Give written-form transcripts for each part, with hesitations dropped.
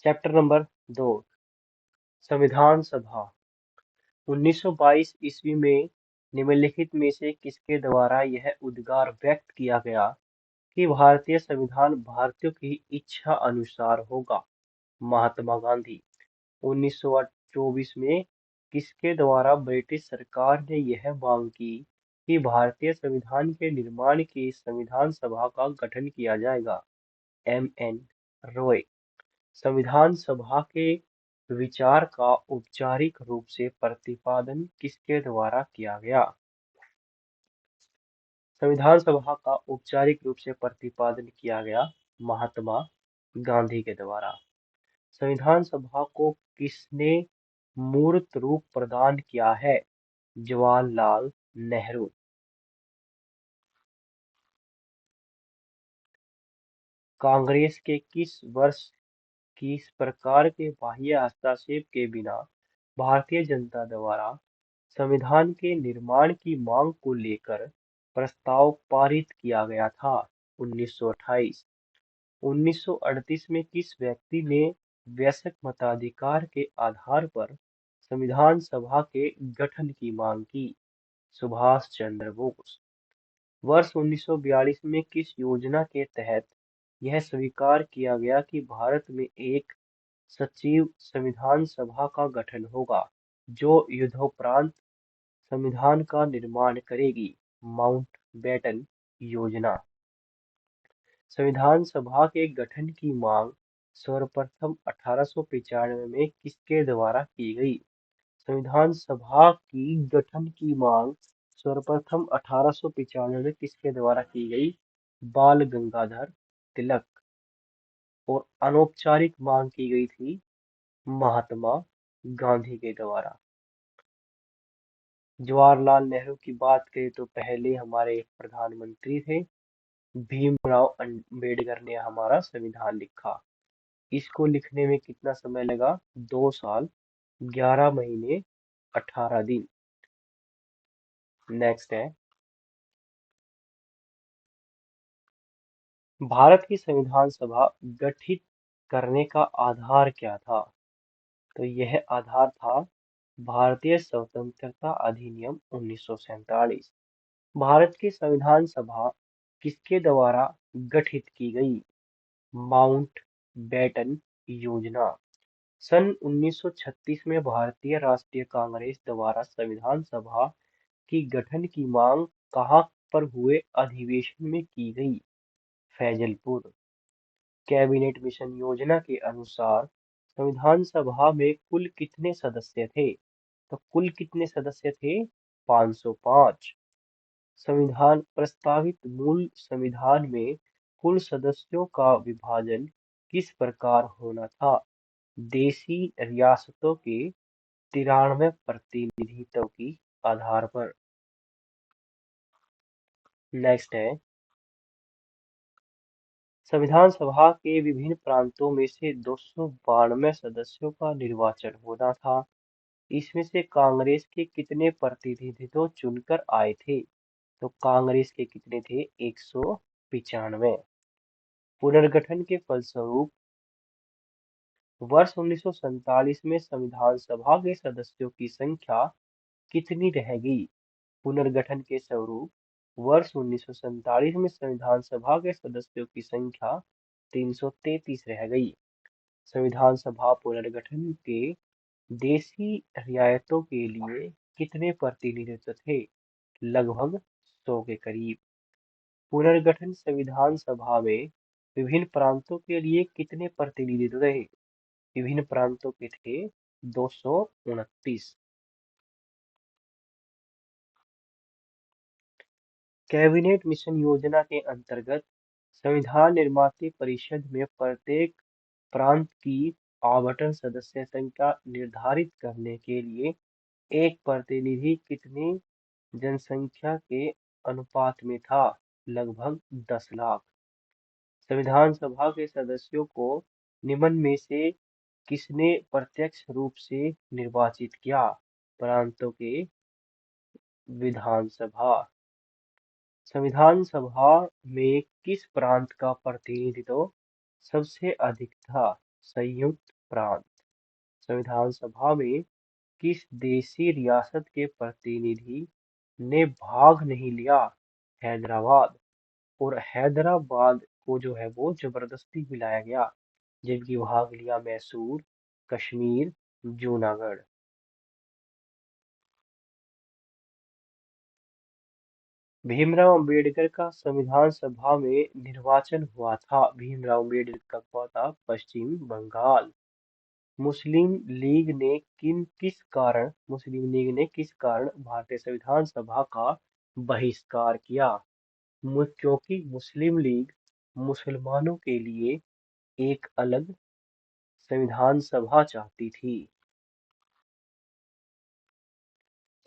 Chapter number 2, संविधान सभा। 1922 ईस्वी में निम्नलिखित में से किसके द्वारा यह उद्गार व्यक्त किया गया कि भारतीय संविधान भारतीयों की इच्छा अनुसार होगा? महात्मा गांधी। 1924 में किसके द्वारा ब्रिटिश सरकार ने यह मांग की कि भारतीय संविधान के निर्माण की संविधान सभा का गठन किया जाएगा? M.N. रॉय। संविधान सभा के विचार का औपचारिक रूप से प्रतिपादन किसके द्वारा किया गया? संविधान सभा का औपचारिक रूप से प्रतिपादन किया गया महात्मा गांधी के द्वारा। संविधान सभा को किसने मूर्त रूप प्रदान किया है? जवाहरलाल नेहरू। कांग्रेस के किस वर्ष किस प्रकार के बाह्य हस्तक्षेप के बिना भारतीय जनता द्वारा संविधान के निर्माण की मांग को लेकर प्रस्ताव पारित किया गया था? 1928। 1938 में किस व्यक्ति ने वयस्क मताधिकार के आधार पर संविधान सभा के गठन की मांग की? सुभाष चंद्र बोस। वर्ष 1942 में किस योजना के तहत यह स्वीकार किया गया कि भारत में एक सचिव संविधान सभा का गठन होगा जो युद्धोपरांत संविधान का निर्माण करेगी? माउंटबेटन योजना। संविधान सभा के गठन की मांग सर्वप्रथम 1895 में किसके द्वारा की गई? संविधान सभा की गठन की मांग सर्वप्रथम 1895 में किसके द्वारा की गई? बाल गंगाधर तिलक। और अनौपचारिक मांग की गई थी महात्मा गांधी के द्वारा। जवाहरलाल नेहरू की बात करें तो पहले हमारे प्रधानमंत्री थे। भीमराव अंबेडकर ने हमारा संविधान लिखा। इसको लिखने में कितना समय लगा? 2 साल 11 महीने 18 दिन। नेक्स्ट है, भारत की संविधान सभा गठित करने का आधार क्या था? तो यह आधार था भारतीय स्वतंत्रता अधिनियम 1947। भारत की संविधान सभा किसके द्वारा गठित की गई? माउंटबेटन योजना। सन 1936 में भारतीय राष्ट्रीय कांग्रेस द्वारा संविधान सभा की गठन की मांग कहाँ पर हुए अधिवेशन में की गई? फैजलपुर। कैबिनेट मिशन योजना के अनुसार संविधान सभा में कुल कितने सदस्य थे? तो कुल कितने सदस्य थे? 505। संविधान प्रस्तावित मूल संविधान में कुल सदस्यों का विभाजन किस प्रकार होना था? देशी रियासतों के 93 प्रतिनिधित्व की आधार पर। नेक्स्ट है, संविधान सभा के विभिन्न प्रांतों में से 292 सदस्यों का निर्वाचन होना था। इसमें से कांग्रेस के कितने प्रतिनिधित्व चुनकर आए थे? तो कांग्रेस के कितने थे? 195। पुनर्गठन के फलस्वरूप वर्ष 1947 में संविधान सभा के सदस्यों की संख्या कितनी रहेगी? पुनर्गठन के स्वरूप वर्ष 1947 में संविधान सभा के सदस्यों की संख्या 333 रह गई। संविधान सभा पुनर्गठन के देशी रियायतों के लिए कितने प्रतिनिधित्व थे? लगभग 100 के करीब। पुनर्गठन संविधान सभा में विभिन्न प्रांतों के लिए कितने प्रतिनिधित्व रहे? विभिन्न प्रांतों के थे 229। कैबिनेट मिशन योजना के अंतर्गत संविधान निर्माता परिषद में प्रत्येक प्रांत की आवंटन सदस्य संख्या निर्धारित करने के लिए एक प्रतिनिधि कितनी जनसंख्या के अनुपात में था? लगभग 10 लाख। संविधान सभा के सदस्यों को निम्न में से किसने प्रत्यक्ष रूप से निर्वाचित किया? प्रांतों के विधानसभा। संविधान सभा में किस प्रांत का प्रतिनिधित्व सबसे अधिक था? संयुक्त प्रांत। संविधान सभा में किस देशी रियासत के प्रतिनिधि ने भाग नहीं लिया? हैदराबाद। और हैदराबाद को जो है वो जबरदस्ती मिलाया गया, जबकि भाग लिया मैसूर, कश्मीर, जूनागढ़। भीमराव अंबेडकर का संविधान सभा में निर्वाचन हुआ था। भीमराव अंबेडकर का हुआ था पश्चिम बंगाल। मुस्लिम लीग ने किस कारण भारतीय संविधान सभा का बहिष्कार किया? क्योंकि मुस्लिम लीग मुसलमानों के लिए एक अलग संविधान सभा चाहती थी।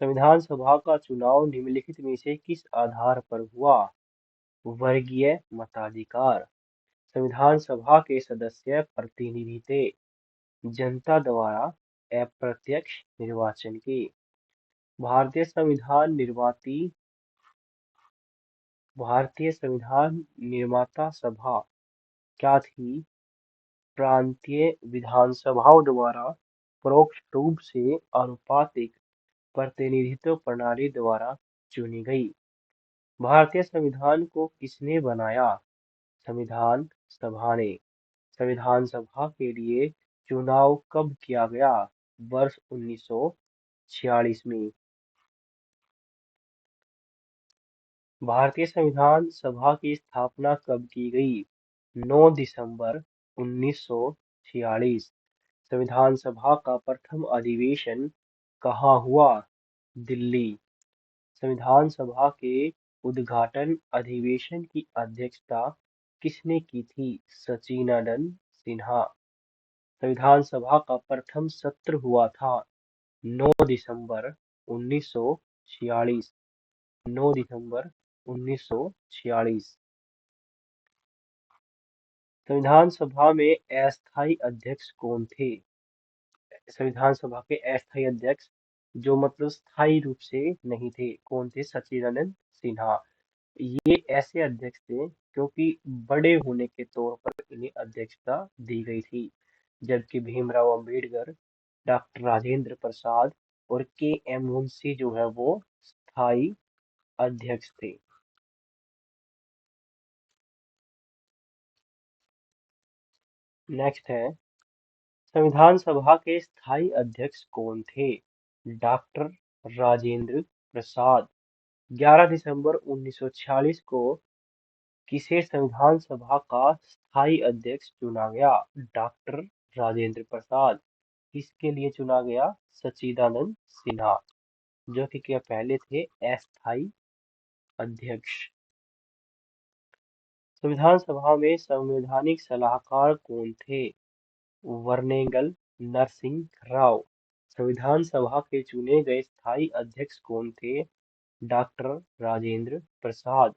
संविधान सभा का चुनाव निम्नलिखित में से किस आधार पर हुआ? वर्गीय मताधिकार। संविधान सभा के सदस्य प्रतिनिधि थे, जनता द्वारा अप्रत्यक्ष निर्वाचन के। भारतीय संविधान निर्माती भारतीय संविधान निर्माता सभा क्या थी? प्रांतीय विधानसभाओं द्वारा परोक्ष रूप से आनुपातिक प्रतिनिधित्व प्रणाली द्वारा चुनी गई। भारतीय संविधान को किसने बनाया? संविधान सभा ने। संविधान सभा के लिए चुनाव कब किया गया? वर्ष 1946 में। भारतीय संविधान सभा की स्थापना कब की गई? 9 दिसंबर 1946। संविधान सभा का प्रथम अधिवेशन कहाँ हुआ? दिल्ली। संविधान सभा के उद्घाटन अधिवेशन की अध्यक्षता किसने की थी? सचिदानंद सिन्हा। संविधान सभा का प्रथम सत्र हुआ था 9 दिसंबर 1946। 9 दिसंबर 1946। संविधान सभा में अस्थायी अध्यक्ष कौन थे? संविधान सभा के अस्थायी अध्यक्ष जो मतलब स्थायी रूप से नहीं थे, कौन थे? सचिदानंद सिन्हा। ये ऐसे अध्यक्ष थे क्योंकि बड़े होने के तौर पर इन्हें अध्यक्षता दी गई थी, जबकि भीमराव अंबेडकर, डॉक्टर राजेंद्र प्रसाद और के एम मुंशी जो है वो स्थायी अध्यक्ष थे। नेक्स्ट है, संविधान सभा के स्थायी अध्यक्ष कौन थे? डॉक्टर राजेंद्र प्रसाद। 11 दिसंबर 1946 को किसे संविधान सभा का स्थायी अध्यक्ष चुना गया? डॉक्टर राजेंद्र प्रसाद। किसके लिए चुना गया? सचिदानंद सिन्हा, जो कि क्या पहले थे अस्थायी अध्यक्ष। संविधान सभा में संवैधानिक सलाहकार कौन थे? वर्नेगल नरसिंह राव। संविधान सभा के चुने गए स्थायी अध्यक्ष कौन थे? डॉक्टर राजेंद्र प्रसाद।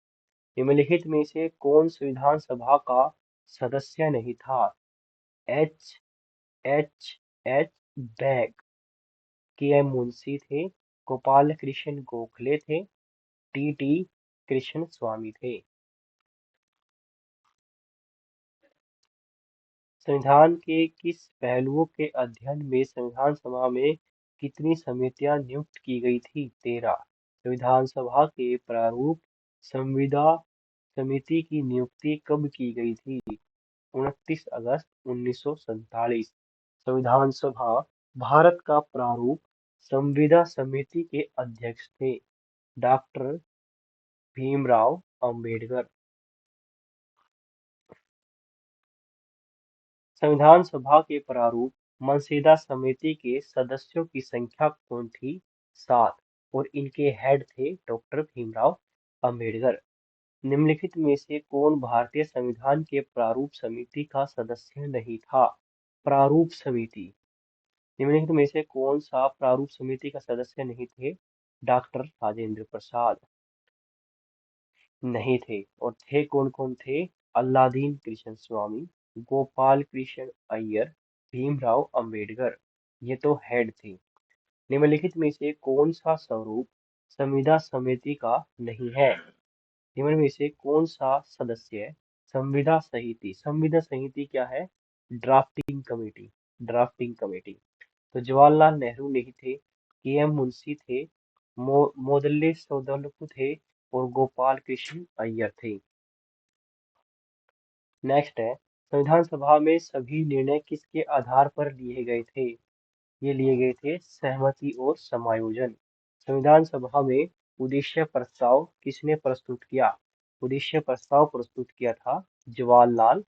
निम्नलिखित में से कौन संविधान सभा का सदस्य नहीं था? H H H bag. के एम मुंशी थे, गोपाल कृष्ण गोखले थे, टी टी कृष्ण स्वामी थे। संविधान के किस पहलुओं के अध्ययन में संविधान सभा में कितनी समितियां नियुक्त की गई थी? 13। संविधान सभा के प्रारूप संविदा समिति की नियुक्ति कब की गई थी? 29 अगस्त 1947। संविधान सभा भारत का प्रारूप संविदा समिति के अध्यक्ष थे डॉक्टर भीमराव अंबेडकर। संविधान सभा के प्रारूप संविदा समिति के सदस्यों की संख्या कौन थी? 7। और इनके हेड थे डॉक्टर भीमराव अंबेडकर। निम्नलिखित में से कौन भारतीय संविधान के प्रारूप समिति का सदस्य नहीं था? प्रारूप समिति। निम्नलिखित में से कौन सा प्रारूप समिति का सदस्य नहीं थे? डॉक्टर राजेंद्र प्रसाद नहीं थे। और थे कौन कौन थे? अल्लादीन कृष्ण स्वामी, गोपाल कृष्ण अय्यर, भीमराव अंबेडकर। ये तो हेड थे। निम्नलिखित में से कौन सा स्वरूप संविदा समिति का नहीं है? निम्न में से कौन सा सदस्य संविदा समिति क्या है? Drafting committee. Drafting committee. तो जवाहरलाल नेहरू नहीं थे, के एम मुंशी थे, मोदल्ले सौदलपु थे और गोपाल कृष्ण अय्यर थे। नेक्स्ट है, संविधान सभा में सभी निर्णय किसके आधार पर लिए गए थे? ये लिए गए थे सहमति और समायोजन। संविधान सभा में उद्देश्य प्रस्ताव किसने प्रस्तुत किया? उद्देश्य प्रस्ताव प्रस्तुत किया था जवाहरलाल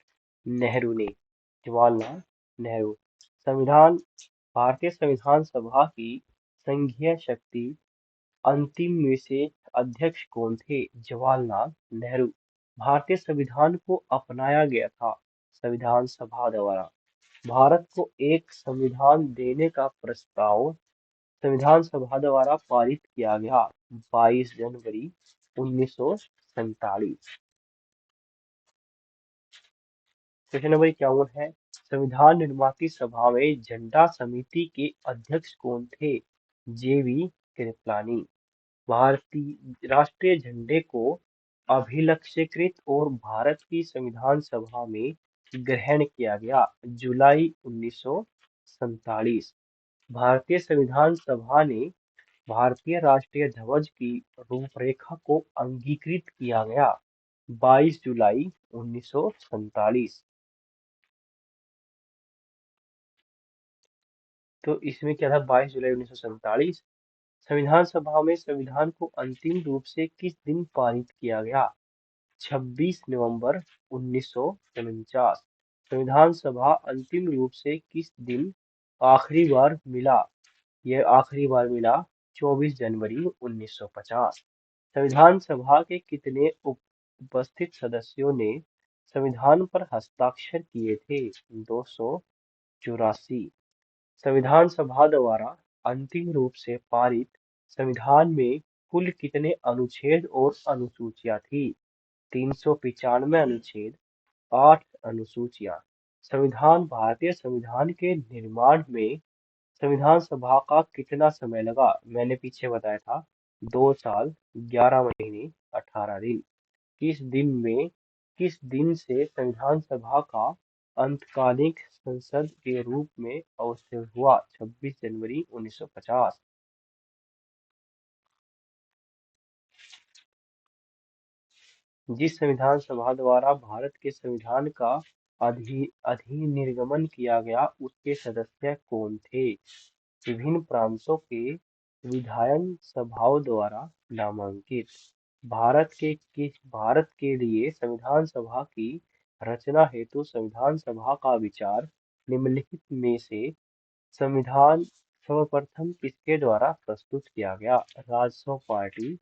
नेहरू ने। जवाहरलाल नेहरू। संविधान भारतीय संविधान सभा की संघीय शक्ति अंतिम में से अध्यक्ष कौन थे? जवाहरलाल नेहरू। भारतीय संविधान को अपनाया गया था संविधान सभा द्वारा। भारत को एक संविधान देने का प्रस्ताव संविधान सभा द्वारा पारित किया गया 22 जनवरी 1947। क्वेश्चन नंबर 51 है, संविधान निर्माती सभा में झंडा समिति के अध्यक्ष कौन थे? जेवी कृपलानी। भारतीय राष्ट्रीय झंडे को अभिलक्षीकृत और भारत की संविधान सभा में ग्रहण किया गया जुलाई 1947। भारतीय संविधान सभा ने भारतीय राष्ट्रीय ध्वज की रूपरेखा को अंगीकृत किया गया 22 जुलाई 1947। तो इसमें क्या था 22 जुलाई 1947। संविधान सभा में संविधान को अंतिम रूप से किस दिन पारित किया गया? 26 नवंबर 1949। संविधान सभा अंतिम रूप से किस दिन आखिरी बार मिला? यह आखिरी बार मिला 24 जनवरी 1950। संविधान सभा के कितने उपस्थित सदस्यों ने संविधान पर हस्ताक्षर किए थे? 284। संविधान सभा द्वारा अंतिम रूप से पारित संविधान में कुल कितने अनुच्छेद और अनुसूचियां थी? 395 अनुच्छेद, 8 अनुसूचियां। संविधान भारतीय संविधान के निर्माण में संविधान सभा का कितना समय लगा? मैंने पीछे बताया था 2 साल 11 महीने 18 दिन। किस दिन से संविधान सभा का अंतकालीन संसद के रूप में अवस्थित हुआ? 26 जनवरी 1950। जिस संविधान सभा द्वारा भारत के संविधान का अधिनिर्गमन किया गया उसके सदस्य कौन थे? विभिन्न प्रांतों के विधायन सभाओं द्वारा नामांकित। भारत के लिए संविधान सभा की रचना हेतु संविधान सभा का विचार निम्नलिखित में से संविधान सर्वप्रथम किसके द्वारा प्रस्तुत किया गया? राजसो पार्टी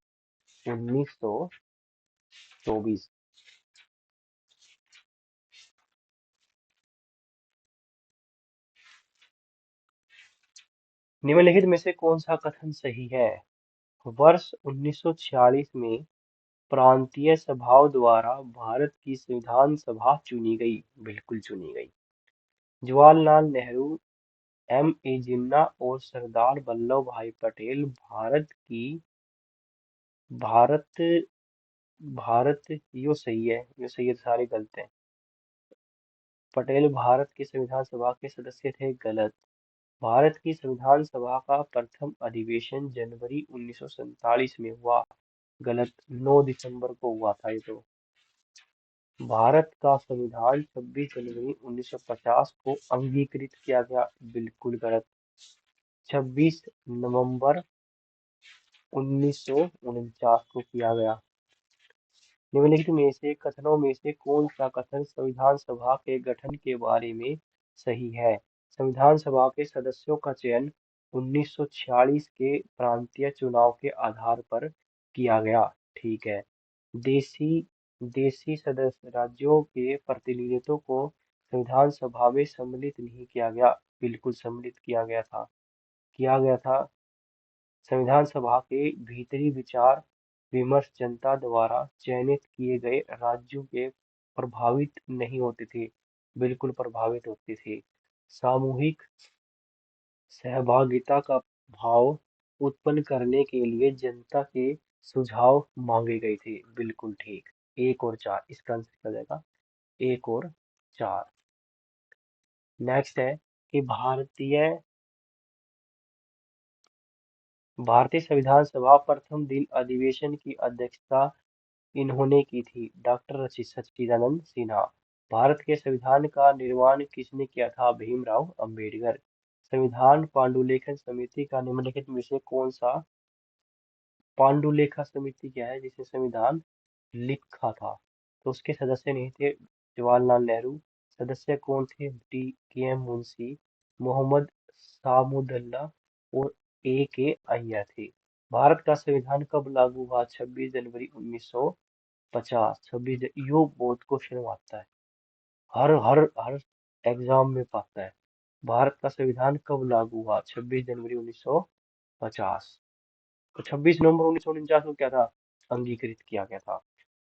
1924। निम्नलिखित में से कौन सा कथन सही है? वर्ष 1946 में प्रांतीय सभाओं द्वारा भारत की संविधान सभा चुनी गई। बिल्कुल चुनी गई। जवाहरलाल नेहरू, एम.ए. जिन्ना और सरदार वल्लभ भाई पटेल भारत भारत यो सही है, यो सही है, सारे गलत हैं। पटेल भारत की संविधान सभा के सदस्य थे, गलत। भारत की संविधान सभा का प्रथम अधिवेशन जनवरी 1947 में हुआ, गलत। 9 दिसंबर को हुआ था ये तो। भारत का संविधान 26 जनवरी 1950 को अंगीकृत किया गया, बिल्कुल गलत। 26 नवंबर 1949 को किया गया। निम्नलिखित में से कथनों में से कौन सा कथन संविधान सभा के गठन के बारे में सही है? संविधान सभा के सदस्यों का चयन 1946 के प्रांतीय चुनाव के आधार पर किया गया, ठीक है। देशी देशी सदस्य राज्यों के प्रतिनिधित्व को संविधान सभा में सम्मिलित नहीं किया गया, बिल्कुल सम्मिलित किया गया था। संविधान सभा के भीतरी विचार विमर्श जनता द्वारा चयनित किए गए राज्यों के प्रभावित नहीं होते थे, बिल्कुल प्रभावित होते थे। सामूहिक सहभागिता का भाव उत्पन्न करने के लिए जनता के सुझाव मांगे गए थे, बिल्कुल ठीक। 1 और 4 इसका आंसर क्या हो जाएगा? 1 और 4। नेक्स्ट है कि भारतीय संविधान सभा प्रथम दिन अधिवेशन की अध्यक्षता इन्होंने की थी, डॉक्टर सच्चिदानंद सिन्हा। भारत के संविधान का निर्माण किसने किया था? भीमराव अंबेडकर। संविधान पांडुलेखन समिति का निम्नलिखित में से कौन सा पांडुलेखा समिति क्या है जिसे संविधान लिखा था? तो उसके सदस्य नहीं थे जवाहरलाल नेहरू। सदस्य कौन थे? डी के एम मुंशी, मोहम्मद सामुदल्ला और ए के अय्यर थे। भारत का संविधान कब लागू हुआ? 26 जनवरी 1950। 26 यो बहुत क्वेश्चन आता है, हर हर हर एग्जाम में पाता है। भारत का संविधान कब लागू हुआ? 26 जनवरी 1950। तो 26 नवंबर 1949 को क्या था? अंगीकृत किया गया था।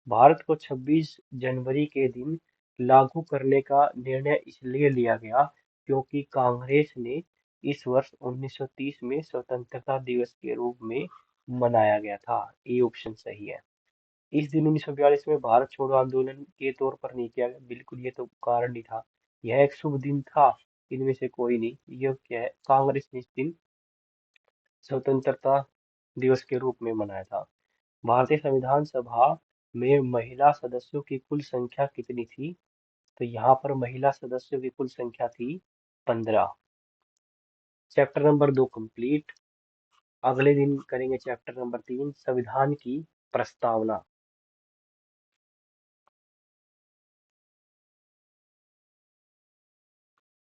भारत को 26 जनवरी के दिन लागू करने का निर्णय इसलिए लिया गया क्योंकि कांग्रेस ने इस वर्ष 1930 में स्वतंत्रता दिवस के रूप में मनाया गया था। ये ऑप्शन सही है। इस दिन 1942 में भारत छोड़ो आंदोलन के तौर पर नहीं किया गया, बिल्कुल ये तो कारण नहीं था। यह एक शुभ दिन था, इनमें से कोई नहीं। यह क्या है? कांग्रेस ने इस दिन स्वतंत्रता दिवस के रूप में मनाया था। भारतीय संविधान सभा में महिला सदस्यों की कुल संख्या कितनी थी? तो यहाँ पर महिला सदस्यों की कुल संख्या थी 15। Chapter number 2 complete. अगले दिन करेंगे चैप्टर नंबर 3, संविधान की प्रस्तावना।